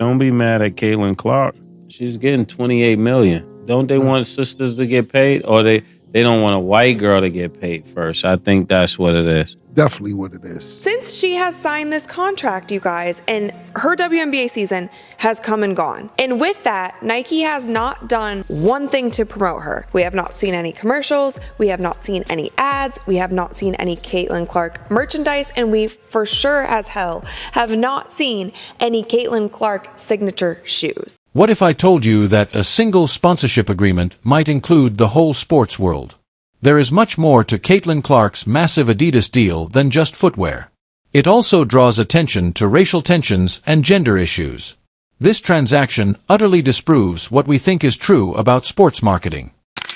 Don't be mad at Caitlin Clark. She's getting $28 million. Don't they want sisters to get paid, or they don't want a white girl to get paid first? I think that's what it is. Definitely what it is. Since she has signed this contract, you guys, and her WNBA season has come and gone. And with that, Nike has not done one thing to promote her. We have not seen any commercials. We have not seen any ads. We have not seen any Caitlin Clark merchandise. And we for sure as hell have not seen any Caitlin Clark signature shoes. What if I told you that a single sponsorship agreement might include the whole sports world? There is much more to Caitlin Clark's massive Adidas deal than just footwear. It also draws attention to racial tensions and gender issues. This transaction utterly disproves what we think is true about sports marketing.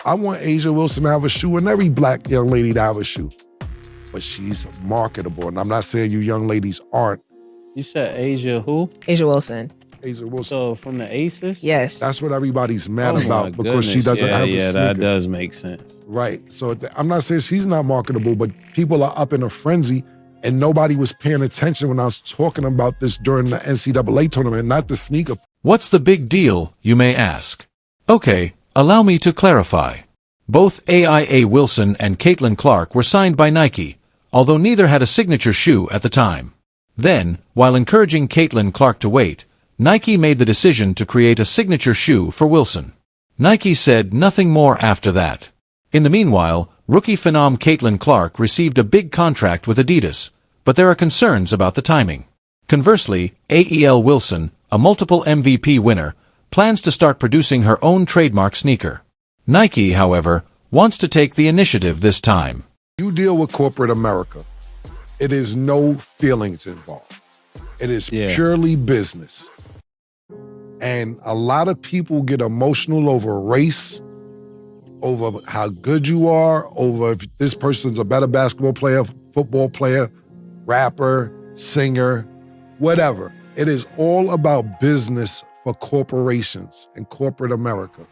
I want Asia Wilson to have a shoe and every black young lady to have a shoe. But she's marketable, and I'm not saying you young ladies aren't. You said Asia who? Asia Wilson. Asia Wilson. So from the Aces? Yes. That's what everybody's mad Oh about my because she goodness. doesn't have a Yeah, sneaker. that does make sense. Right. So I'm not saying she's not marketable, but people are up in a frenzy, and nobody was paying attention when I was talking about this during the NCAA tournament, not the sneaker. What's the big deal, you may ask? Okay, allow me to clarify. Both AIA Wilson and Caitlin Clark were signed by Nike, although neither had a signature shoe at the time. Then, while encouraging Caitlin Clark to wait, Nike made the decision to create a signature shoe for Wilson. Nike said nothing more after that. In the meanwhile, rookie phenom Caitlin Clark received a big contract with Adidas, but there are concerns about the timing. Conversely, AEL Wilson, a multiple MVP winner, plans to start producing her own trademark sneaker. Nike, however, wants to take the initiative this time. You deal with corporate America. It is no feelings involved. It is purely business. And a lot of people get emotional over race, over how good you are, over if this person's a better basketball player, football player, rapper, singer, whatever. It is all about business for corporations in corporate America.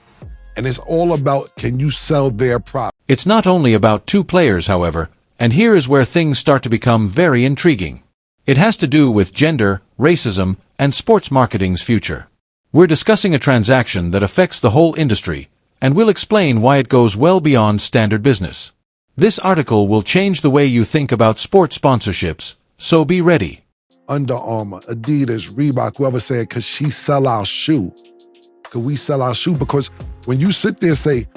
And it's all about, can you sell their product? It's not only about two players, however, and here is where things start to become very intriguing. It has to do with gender, racism, and sports marketing's future. We're discussing a transaction that affects the whole industry, and we'll explain why it goes well beyond standard business. This article will change the way you think about sports sponsorships, so be ready. Under Armour, Adidas, Reebok, whoever said, because she sell our shoe. Could we sell our shoe? Because when you sit there and say,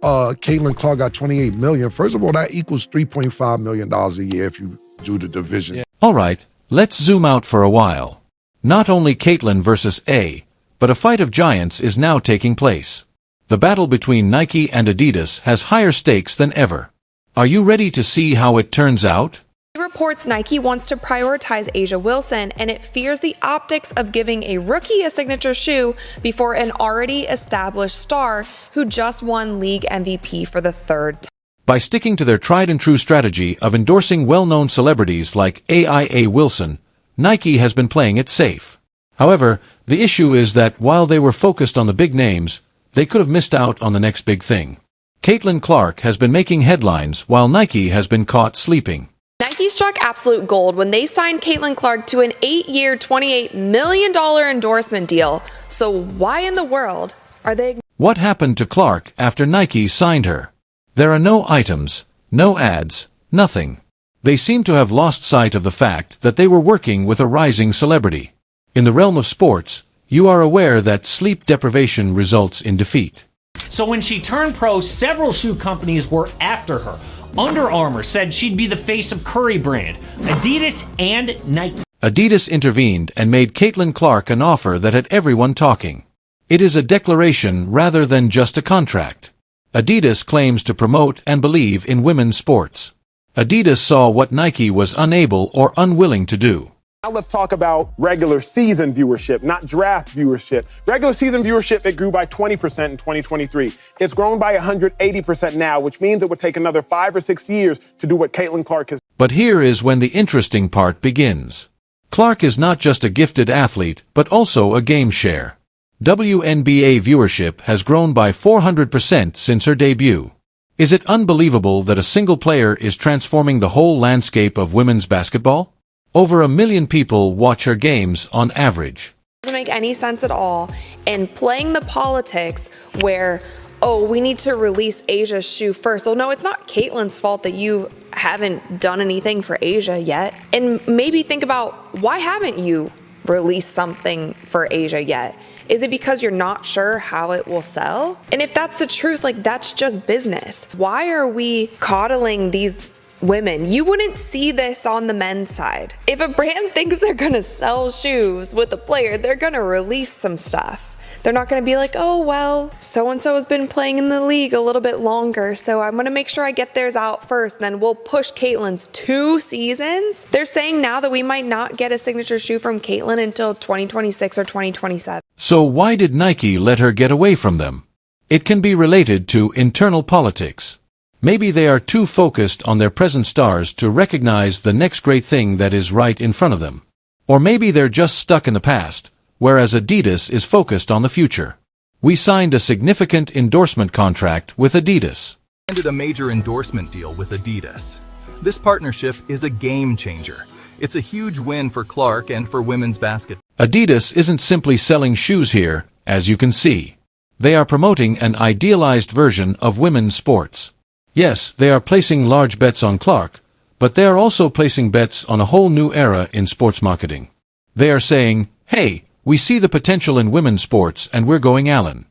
Caitlin Clark got $28 million, first of all, that equals $3.5 million a year if you do the division. Yeah. All right, let's zoom out for a while. Not only Caitlin versus A, but a fight of giants is now taking place. The battle between Nike and Adidas has higher stakes than ever. Are you ready to see how it turns out? Reports Nike wants to prioritize Asia Wilson, and it fears the optics of giving a rookie a signature shoe before an already established star who just won league MVP for the third time. By sticking to their tried-and-true strategy of endorsing well-known celebrities like AIA Wilson, Nike has been playing it safe. However, the issue is that while they were focused on the big names, they could have missed out on the next big thing. Caitlin Clark has been making headlines while Nike has been caught sleeping. Nike struck absolute gold when they signed Caitlin Clark to an 8-year, $28 million endorsement deal. So why in the world are they... What happened to Clark after Nike signed her? There are no items, no ads, nothing. They seem to have lost sight of the fact that they were working with a rising celebrity. In the realm of sports, you are aware that sleep deprivation results in defeat. So when she turned pro, several shoe companies were after her. Under Armour said she'd be the face of Curry brand, Adidas and Nike. Adidas intervened and made Caitlin Clark an offer that had everyone talking. It is a declaration rather than just a contract. Adidas claims to promote and believe in women's sports. Adidas saw what Nike was unable or unwilling to do. Now let's talk about regular season viewership, not draft viewership. Regular season viewership, it grew by 20% in 2023. It's grown by 180% now, which means it would take another 5 or 6 years to do what Caitlin Clark has. But here is when the interesting part begins. Clark is not just a gifted athlete, but also a game share. WNBA viewership has grown by 400% since her debut. Is it unbelievable that a single player is transforming the whole landscape of women's basketball? Over 1 million people watch her games on average. Doesn't make any sense at all. And playing the politics where, oh, we need to release Asia's shoe first. Well, no, it's not Caitlin's fault that you haven't done anything for Asia yet. And maybe think about, why haven't you released something for Asia yet? Is it because you're not sure how it will sell? And if that's the truth, like, that's just business. Why are we coddling these women? You wouldn't see this on the men's side. If a brand thinks they're gonna sell shoes with a player, they're gonna release some stuff. They're not going to be like, oh, well, so-and-so has been playing in the league a little bit longer, so I'm going to make sure I get theirs out first, then we'll push Caitlin's 2 seasons. They're saying now that we might not get a signature shoe from Caitlin until 2026 or 2027. So why did Nike let her get away from them? It can be related to internal politics. Maybe they are too focused on their present stars to recognize the next great thing that is right in front of them. Or maybe they're just stuck in the past, whereas Adidas is focused on the future. We signed a significant endorsement contract with Adidas. Landed a major endorsement deal with Adidas. This partnership is a game changer. It's a huge win for Clark and for women's basketball. Adidas isn't simply selling shoes here, as you can see. They are promoting an idealized version of women's sports. Yes, they are placing large bets on Clark, but they are also placing bets on a whole new era in sports marketing. They are saying, hey, we see the potential in women's sports and we're going Allen.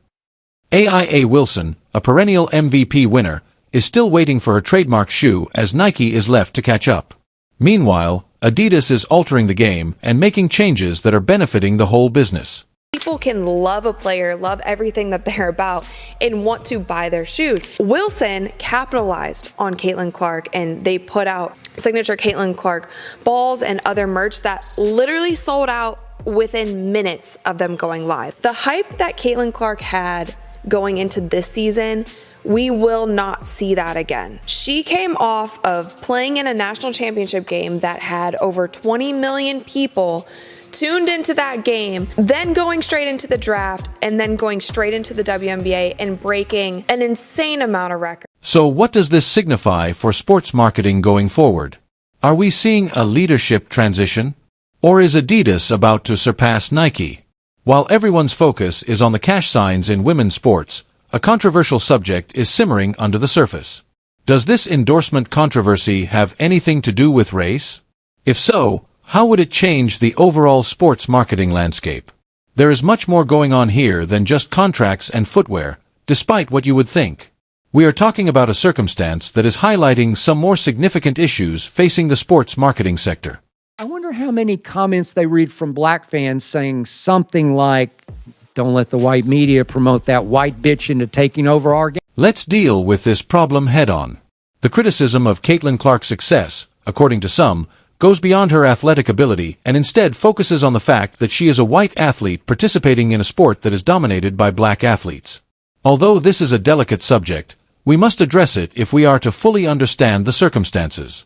AIA Wilson, a perennial MVP winner, is still waiting for her trademark shoe as Nike is left to catch up. Meanwhile, Adidas is altering the game and making changes that are benefiting the whole business. People can love a player, love everything that they're about, and want to buy their shoes. Wilson capitalized on Caitlin Clark, and they put out signature Caitlin Clark balls and other merch that literally sold out within minutes of them going live. The hype that Caitlin Clark had going into this season, we will not see that again. She came off of playing in a national championship game that had over 20 million people tuned into that game, then going straight into the draft, and then going straight into the WNBA and breaking an insane amount of records. So what does this signify for sports marketing going forward? Are we seeing a leadership transition? Or is Adidas about to surpass Nike? While everyone's focus is on the cash signs in women's sports, a controversial subject is simmering under the surface. Does this endorsement controversy have anything to do with race? If so, how would it change the overall sports marketing landscape? There is much more going on here than just contracts and footwear, despite what you would think. We are talking about a circumstance that is highlighting some more significant issues facing the sports marketing sector. I wonder how many comments they read from black fans saying something like, don't let the white media promote that white bitch into taking over our game. Let's deal with this problem head-on. The criticism of Caitlin Clark's success, according to some, goes beyond her athletic ability and instead focuses on the fact that she is a white athlete participating in a sport that is dominated by black athletes. Although this is a delicate subject, we must address it if we are to fully understand the circumstances.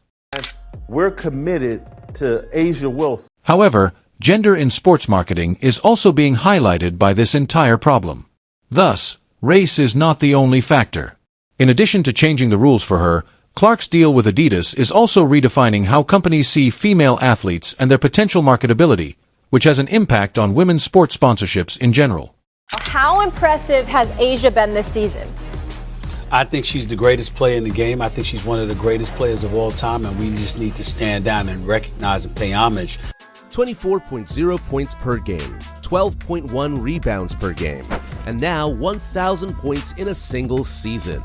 We're committed to Asia Wilson. However, gender in sports marketing is also being highlighted by this entire problem. Thus, race is not the only factor. In addition to changing the rules for her, Clark's deal with Adidas is also redefining how companies see female athletes and their potential marketability, which has an impact on women's sports sponsorships in general. How impressive has Asia been this season? I think she's the greatest player in the game. I think she's one of the greatest players of all time, and we just need to stand down and recognize and pay homage. 24.0 points per game, 12.1 rebounds per game, and now 1,000 points in a single season.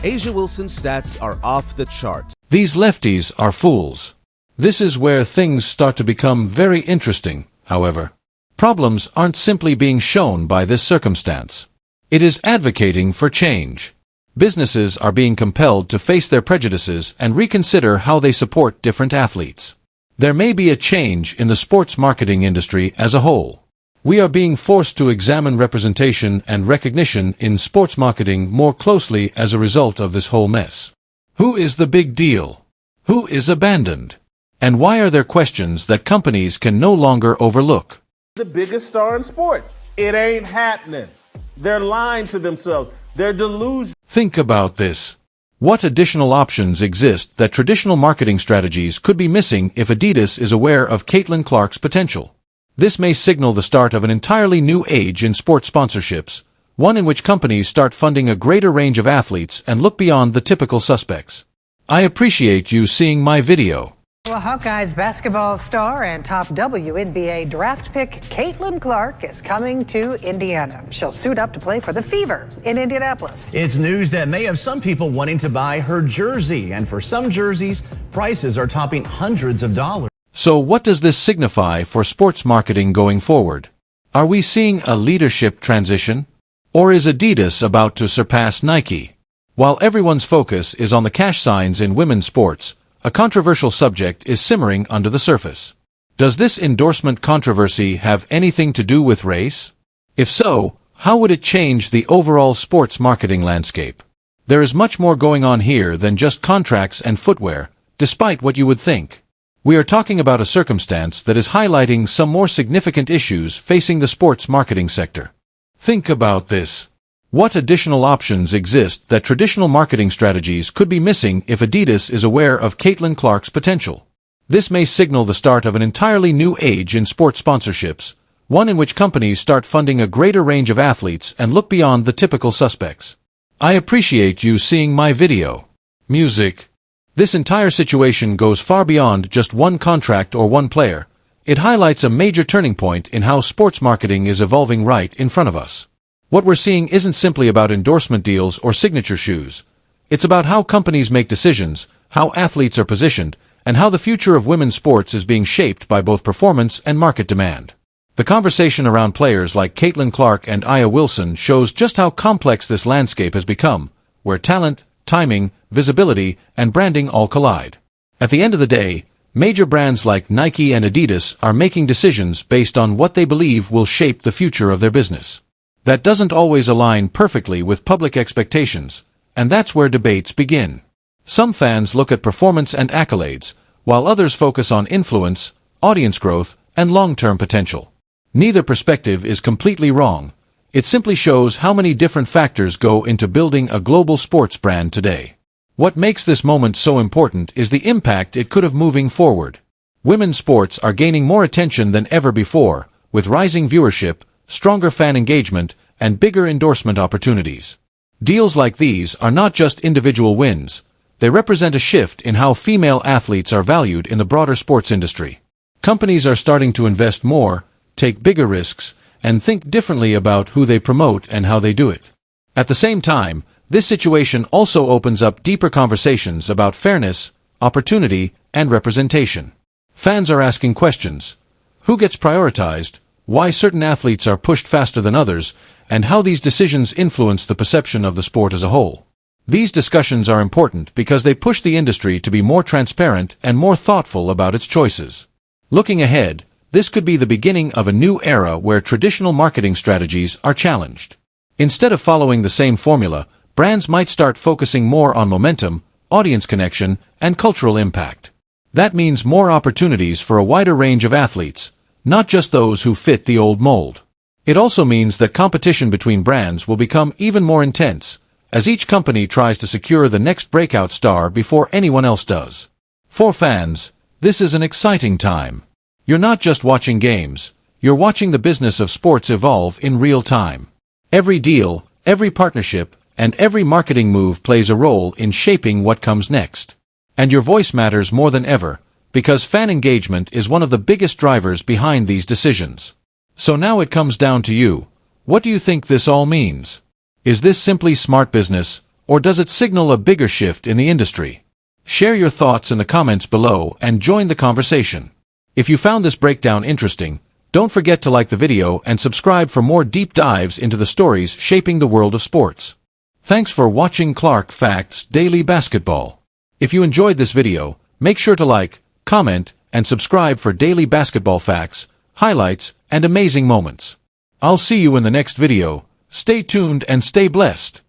Asia Wilson's stats are off the charts. These lefties are fools. This is where things start to become very interesting, however. Problems aren't simply being shown by this circumstance. It is advocating for change. Businesses are being compelled to face their prejudices and reconsider how they support different athletes. There may be a change in the sports marketing industry as a whole. We are being forced to examine representation and recognition in sports marketing more closely as a result of this whole mess. Who is the big deal? Who is abandoned? And why are there questions that companies can no longer overlook? The biggest star in sports. It ain't happening. They're lying to themselves. They're delusional. Think about this. What additional options exist that traditional marketing strategies could be missing if Adidas is aware of Caitlin Clark's potential? This may signal the start of an entirely new age in sports sponsorships, one in which companies start funding a greater range of athletes and look beyond the typical suspects. I appreciate you seeing my video. Well, Hawkeyes basketball star and top WNBA draft pick Caitlin Clark is coming to Indiana. She'll suit up to play for the Fever in Indianapolis. It's news that may have some people wanting to buy her jersey, and for some jerseys, prices are topping hundreds of dollars. So what does this signify for sports marketing going forward? Are we seeing a leadership transition? Or is Adidas about to surpass Nike? While everyone's focus is on the cash signs in women's sports, a controversial subject is simmering under the surface. Does this endorsement controversy have anything to do with race? If so, how would it change the overall sports marketing landscape? There is much more going on here than just contracts and footwear, despite what you would think. We are talking about a circumstance that is highlighting some more significant issues facing the sports marketing sector. Think about this. What additional options exist that traditional marketing strategies could be missing if Adidas is aware of Caitlin Clark's potential? This may signal the start of an entirely new age in sports sponsorships, one in which companies start funding a greater range of athletes and look beyond the typical suspects. I appreciate you seeing my video. Music. This entire situation goes far beyond just one contract or one player. It highlights a major turning point in how sports marketing is evolving right in front of us. What we're seeing isn't simply about endorsement deals or signature shoes. It's about how companies make decisions, how athletes are positioned, and how the future of women's sports is being shaped by both performance and market demand. The conversation around players like Caitlin Clark and Aya Wilson shows just how complex this landscape has become, where talent, timing, visibility, and branding all collide. At the end of the day, major brands like Nike and Adidas are making decisions based on what they believe will shape the future of their business. That doesn't always align perfectly with public expectations, and that's where debates begin. Some fans look at performance and accolades, while others focus on influence, audience growth, and long-term potential. Neither perspective is completely wrong. It simply shows how many different factors go into building a global sports brand today. What makes this moment so important is the impact it could have moving forward. Women's sports are gaining more attention than ever before, with rising viewership, stronger fan engagement, and bigger endorsement opportunities. Deals like these are not just individual wins. They represent a shift in how female athletes are valued in the broader sports industry. Companies are starting to invest more, take bigger risks, and think differently about who they promote and how they do it. At the same time, this situation also opens up deeper conversations about fairness, opportunity, and representation. Fans are asking questions. Who gets prioritized? Why certain athletes are pushed faster than others, and how these decisions influence the perception of the sport as a whole. These discussions are important because they push the industry to be more transparent and more thoughtful about its choices. Looking ahead, this could be the beginning of a new era where traditional marketing strategies are challenged. Instead of following the same formula, brands might start focusing more on momentum, audience connection, and cultural impact. That means more opportunities for a wider range of athletes, not just those who fit the old mold. It also means that competition between brands will become even more intense, as each company tries to secure the next breakout star before anyone else does. For fans, this is an exciting time. You're not just watching games, you're watching the business of sports evolve in real time. Every deal, every partnership, and every marketing move plays a role in shaping what comes next. And your voice matters more than ever, because fan engagement is one of the biggest drivers behind these decisions. So now it comes down to you. What do you think this all means? Is this simply smart business, or does it signal a bigger shift in the industry? Share your thoughts in the comments below and join the conversation. If you found this breakdown interesting, don't forget to like the video and subscribe for more deep dives into the stories shaping the world of sports. Thanks for watching Clark Facts Daily Basketball. If you enjoyed this video, make sure to like, comment, and subscribe for daily basketball facts, highlights, and amazing moments. I'll see you in the next video. Stay tuned and stay blessed.